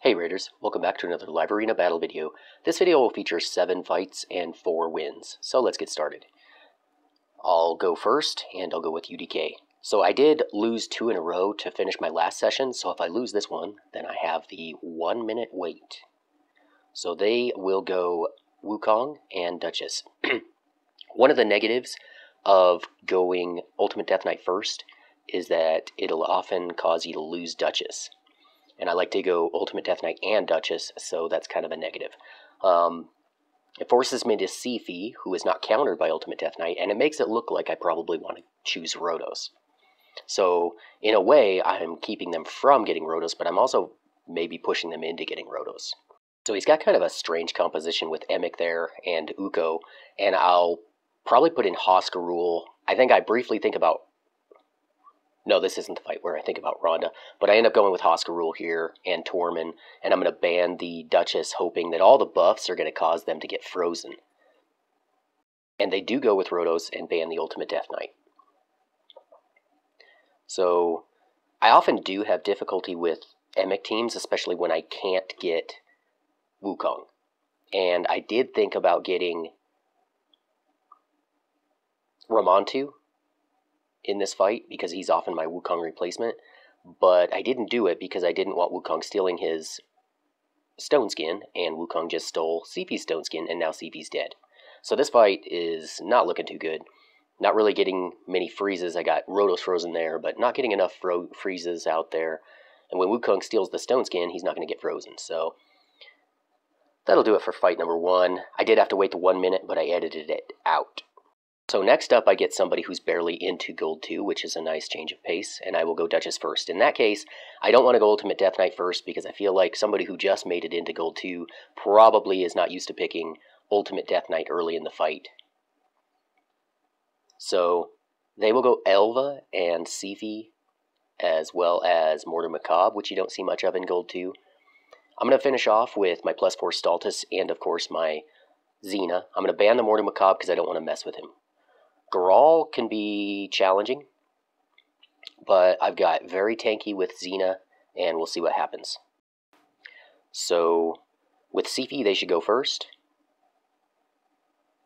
Hey Raiders, welcome back to another live arena battle video. This video will feature 7 fights and 4 wins, so let's get started. I'll go first, and I'll go with UDK. So I did lose 2 in a row to finish my last session, so if I lose this one, then I have the 1 minute wait. So they will go Wukong and Duchess. One of the negatives of going Ultimate Death Knight first is that it'll often cause you to lose Duchess. And I like to go Ultimate Death Knight and Duchess, so that's kind of a negative. It forces me to Sifi, who is not countered by Ultimate Death Knight, and it makes it look like I probably want to choose Rhodos. So, in a way, I'm keeping them from getting Rhodos, but I'm also maybe pushing them into getting Rhodos. So he's got kind of a strange composition with Emic there and Uko, and I'll probably put in Hoskarul. I think I briefly think about... No, this isn't the fight where I think about Ronda, but I end up going with Hoskarul here and Tormund, and I'm going to ban the Duchess, hoping that all the buffs are going to cause them to get frozen. And they do go with Rhodos and ban the Ultimate Death Knight. So, I often do have difficulty with Emic teams, especially when I can't get Wukong. And I did think about getting Ramantu in this fight, because he's often my Wukong replacement, but I didn't do it because I didn't want Wukong stealing his stone skin, and Wukong just stole Sifi's stone skin, and now Sifi's dead. So this fight is not looking too good. Not really getting many freezes. I got Rhodos frozen there, but not getting enough freezes out there. And when Wukong steals the stone skin, he's not going to get frozen. So that'll do it for fight number 1. I did have to wait the 1 minute, but I edited it out. So next up, I get somebody who's barely into Gold 2, which is a nice change of pace, and I will go Duchess first. In that case, I don't want to go Ultimate Death Knight first, because I feel like somebody who just made it into Gold 2 probably is not used to picking Ultimate Death Knight early in the fight. So they will go Elva and Sifi, as well as Mortar Macabre, which you don't see much of in Gold 2. I'm going to finish off with my +4 Stultus and, of course, my Xena. I'm going to ban the Mortar Macabre because I don't want to mess with him. Grawl can be challenging, but I've got very tanky with Xena, and we'll see what happens. So with Sifi, they should go first.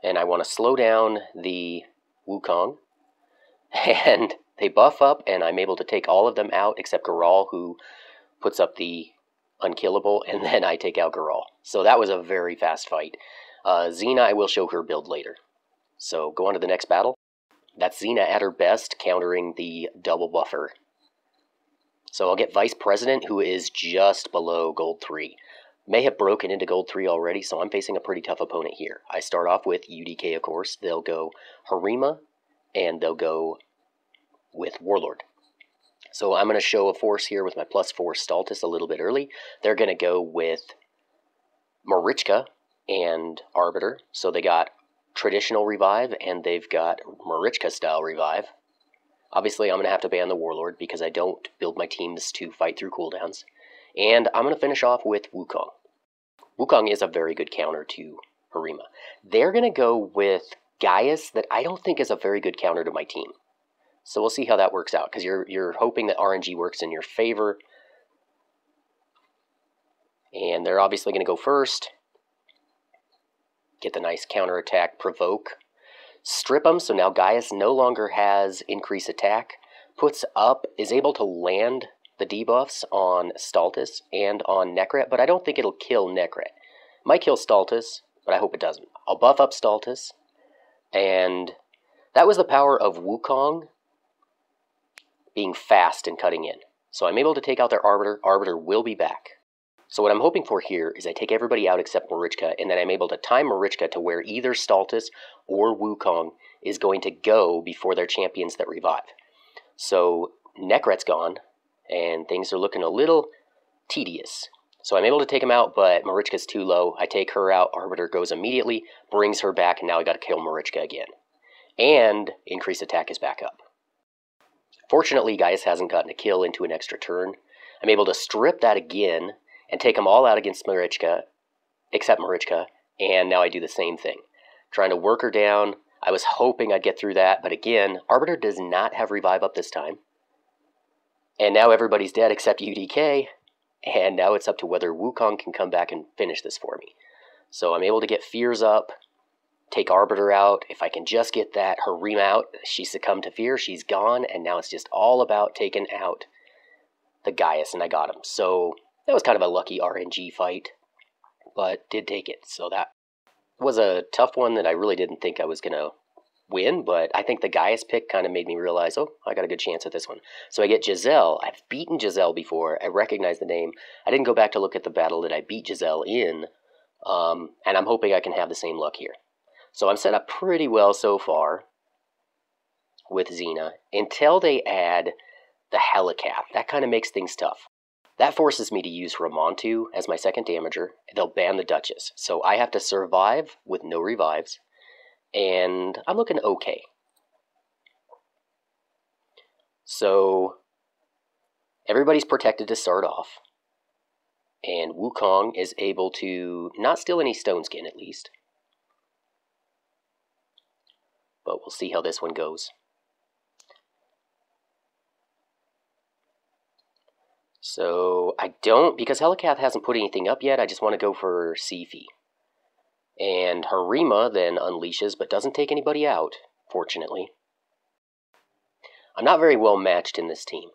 And I want to slow down the Wukong, and they buff up, and I'm able to take all of them out except Grawl, who puts up the unkillable, and then I take out Grawl. So that was a very fast fight. Xena, I will show her build later. So go on to the next battle. That's Xena at her best, countering the double buffer. So I'll get Vice President, who is just below Gold 3. May have broken into Gold 3 already, so I'm facing a pretty tough opponent here. I start off with UDK, of course. They'll go Harima, and they'll go with Warlord. So I'm going to show a force here with my +4 Stultus a little bit early. They're going to go with Marichka and Arbiter. So they got Traditional Revive, and they've got Marichka style Revive. Obviously, I'm going to have to ban the Warlord because I don't build my teams to fight through cooldowns. And I'm going to finish off with Wukong. Wukong is a very good counter to Harima. They're going to go with Gaius, that I don't think is a very good counter to my team. So we'll see how that works out, because you're hoping that RNG works in your favor. And they're obviously going to go first. Get the nice counterattack, provoke. Strip them, so now Gaius no longer has increased attack. Puts up, is able to land the debuffs on Stultus and on Necret, but I don't think it'll kill Necret. Might kill Stultus, but I hope it doesn't. I'll buff up Stultus, and that was the power of Wukong being fast and cutting in. So I'm able to take out their Arbiter. Arbiter will be back. So what I'm hoping for here is I take everybody out except Marichka, and then I'm able to time Marichka to where either Stultus or Wukong is going to go before their champions that revive. So Necret's gone, and things are looking a little tedious. So I'm able to take him out, but Marichka's too low. I take her out, Arbiter goes immediately, brings her back, and now I gotta kill Marichka again. And increased attack is back up. Fortunately, Gaius hasn't gotten a kill into an extra turn. I'm able to strip that again and take them all out against Marichka, except Marichka, and now I do the same thing. Trying to work her down. I was hoping I'd get through that, but again, Arbiter does not have Revive up this time. And now everybody's dead except UDK, and now it's up to whether Wukong can come back and finish this for me. So I'm able to get Fears up, take Arbiter out. If I can just get that Harima out, she succumbed to fear, she's gone, and now it's just all about taking out the Gaius, and I got him. So that was kind of a lucky RNG fight, but did take it. So that was a tough one that I really didn't think I was going to win, but I think the Gaius pick kind of made me realize, oh, I got a good chance at this one. So I get Giselle. I've beaten Giselle before. I recognize the name. I didn't go back to look at the battle that I beat Giselle in, and I'm hoping I can have the same luck here. So I'm set up pretty well so far with Xena until they add the Helicath. That kind of makes things tough. That forces me to use Ramontu as my second damager. They'll ban the Duchess. So I have to survive with no revives. And I'm looking okay. So everybody's protected to start off. And Wukong is able to not steal any stone skin at least. But we'll see how this one goes. So I don't, because Helicath hasn't put anything up yet, I just want to go for Sifi. And Harima then unleashes, but doesn't take anybody out, fortunately. I'm not very well matched in this team.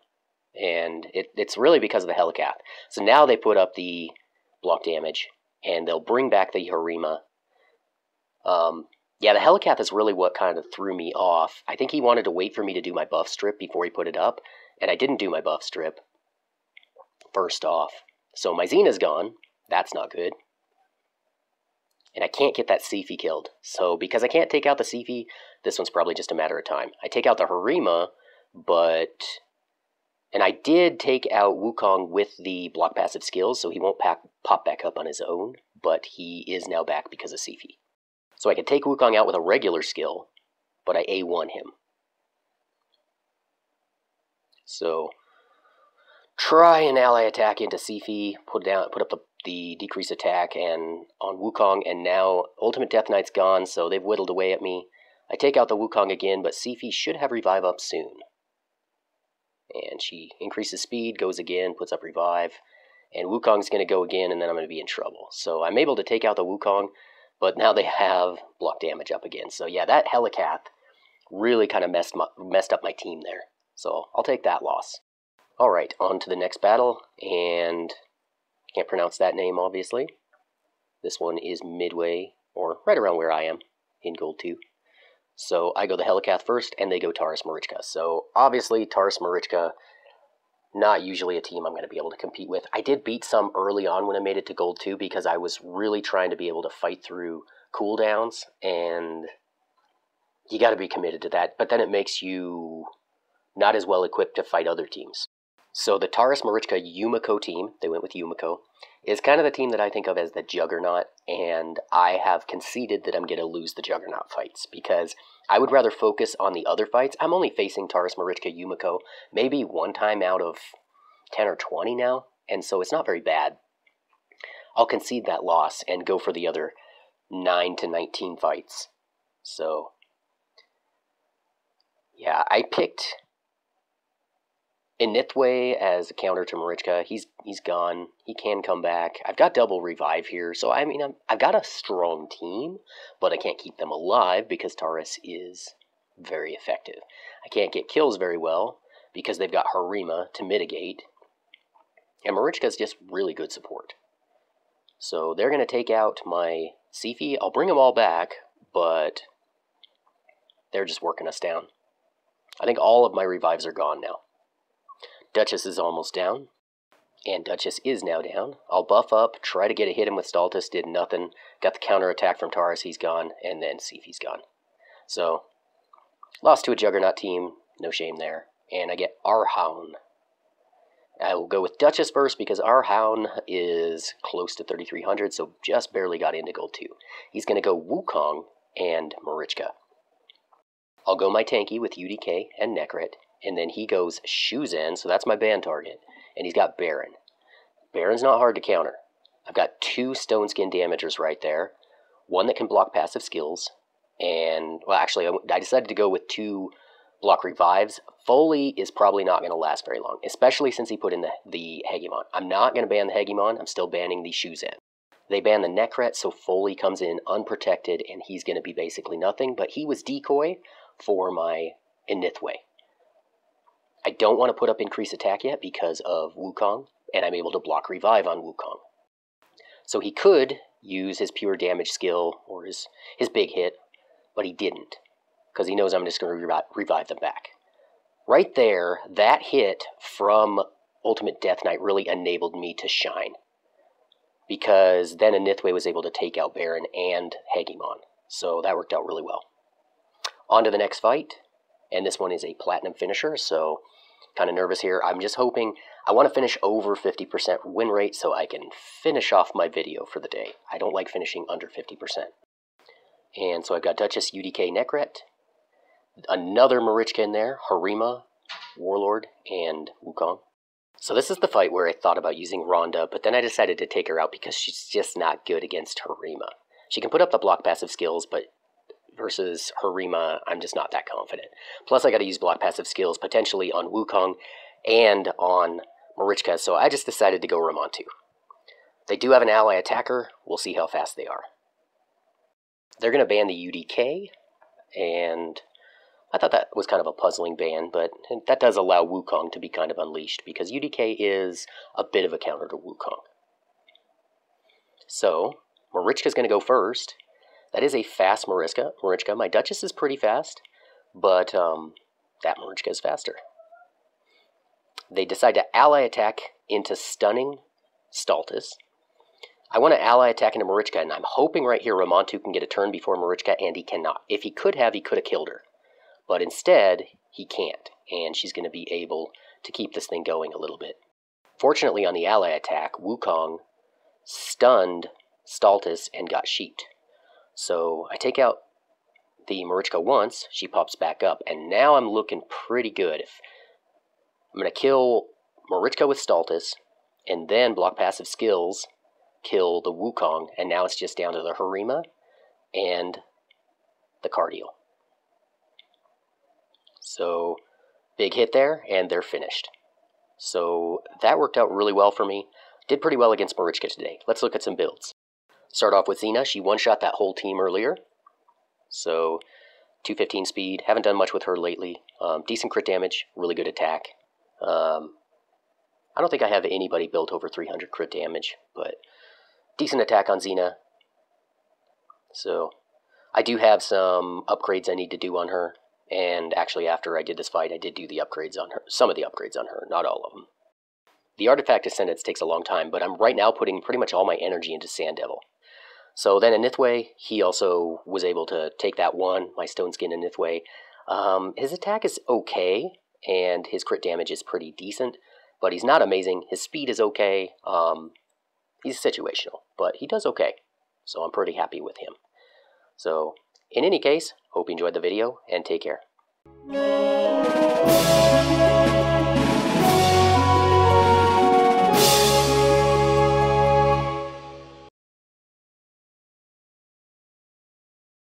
And it's really because of the Helicath. So now they put up the block damage, and they'll bring back the Harima. Yeah, the Helicath is really what kind of threw me off. I think he wanted to wait for me to do my buff strip before he put it up, and I didn't do my buff strip first off. So my Xena's gone. That's not good. And I can't get that Sifi killed. So because I can't take out the Sifi, this one's probably just a matter of time. I take out the Harima, but... And I did take out Wukong with the block passive skills, so he won't pop back up on his own, but he is now back because of Sifi. So I can take Wukong out with a regular skill, but I A1 him. So try an ally attack into Sifi, put up the decrease attack and on Wukong, and now Ultimate Death Knight's gone, so they've whittled away at me. I take out the Wukong again, but Sifi should have Revive up soon. And she increases speed, goes again, puts up Revive, and Wukong's going to go again, and then I'm going to be in trouble. So I'm able to take out the Wukong, but now they have block damage up again. So yeah, that Helicath really kind of messed up my team there. So I'll take that loss. Alright, on to the next battle, and can't pronounce that name, obviously. This one is midway, or right around where I am, in Gold 2. So I go the Helicath first, and they go Taurus Marichka. So obviously, Taurus Marichka, not usually a team I'm going to be able to compete with. I did beat some early on when I made it to Gold 2, because I was really trying to be able to fight through cooldowns, and you got to be committed to that. But then it makes you not as well equipped to fight other teams. So the Taurus Marichka Yumiko team, they went with Yumiko, is kind of the team that I think of as the Juggernaut, and I have conceded that I'm going to lose the Juggernaut fights, because I would rather focus on the other fights. I'm only facing Taurus Marichka Yumiko maybe one time out of 10 or 20 now, and so it's not very bad. I'll concede that loss and go for the other 9 to 19 fights. So, yeah, I picked Inithwe as a counter to Marichka. He's gone. He can come back. I've got double revive here, so I mean, I've got a strong team, but I can't keep them alive because Taurus is very effective. I can't get kills very well because they've got Harima to mitigate, and Marichka's just really good support. So they're going to take out my Sifi. I'll bring them all back, but they're just working us down. I think all of my revives are gone now. Duchess is almost down, and Duchess is now down. I'll buff up, try to get a hit him with Stultus, did nothing. Got the counter attack from Taurus, he's gone, and then Sifi's gone. So, lost to a Juggernaut team, no shame there. And I get Arhaun. I will go with Duchess first because Arhaun is close to 3,300, so just barely got into Gold 2. He's going to go Wukong and Marichka. I'll go my tanky with UDK and Necrit. And then he goes Shuzen, so that's my ban target. And he's got Baron. Baron's not hard to counter. I've got 2 Stone Skin damagers right there. One that can block passive skills, And, well, actually, I decided to go with 2 block revives. Foley is probably not going to last very long, especially since he put in the Hegemon. I'm not going to ban the Hegemon. I'm still banning the Shuzan. They ban the Necret, so Foley comes in unprotected, and he's going to be basically nothing. But he was decoy for my Inithway. I don't want to put up increased attack yet because of Wukong, and I'm able to block revive on Wukong. So he could use his pure damage skill or his big hit, but he didn't, because he knows I'm just going to revive them back. Right there, that hit from Ultimate Death Knight really enabled me to shine, because then Inithway was able to take out Baron and Hegemon, so that worked out really well. On to the next fight, and this one is a Platinum finisher, so kind of nervous here. I'm just hoping, I want to finish over 50% win rate so I can finish off my video for the day. I don't like finishing under 50%. And so I've got Duchess, UDK, Necret, another Marichka in there, Harima, Warlord, and Wukong. So this is the fight where I thought about using Rhonda, but then I decided to take her out because she's just not good against Harima. She can put up the block passive skills, but versus Harima, I'm just not that confident. Plus, I got to use block passive skills potentially on Wukong and on Marichka, so I just decided to go Ramontu. They do have an ally attacker. We'll see how fast they are. They're going to ban the UDK, and I thought that was kind of a puzzling ban, but that does allow Wukong to be kind of unleashed, because UDK is a bit of a counter to Wukong. So, Marichka's going to go first. That is a fast Marichka. My Duchess is pretty fast, but that Marichka is faster. They decide to ally attack into stunning Stultus. I want to ally attack into Marichka, and I'm hoping right here Ramontu can get a turn before Marichka, and he cannot. If he could have killed her. But instead, he can't, and she's going to be able to keep this thing going a little bit. Fortunately, on the ally attack, Wukong stunned Stultus and got sheeped. So I take out the Marichka once, she pops back up, and now I'm looking pretty good. I'm going to kill Marichka with Stultus, and then block passive skills, kill the Wukong, and now it's just down to the Harima and the Cardial. So, big hit there, and they're finished. So, that worked out really well for me. Did pretty well against Marichka today. Let's look at some builds. Start off with Xena. She one-shot that whole team earlier. So, 215 speed. Haven't done much with her lately. Decent crit damage. Really good attack. I don't think I have anybody built over 300 crit damage, but decent attack on Xena. So, I do have some upgrades I need to do on her. And actually, after I did this fight, I did do the upgrades on her. Some of the upgrades on her, not all of them. The Artifact Ascendance takes a long time, but I'm right now putting pretty much all my energy into Sand Devil. So then Inithway, he also was able to take that one, my Stone Skin Inithway. His attack is okay, and his crit damage is pretty decent, but he's not amazing. His speed is okay. He's situational, but he does okay. So I'm pretty happy with him. So, in any case, hope you enjoyed the video, and take care.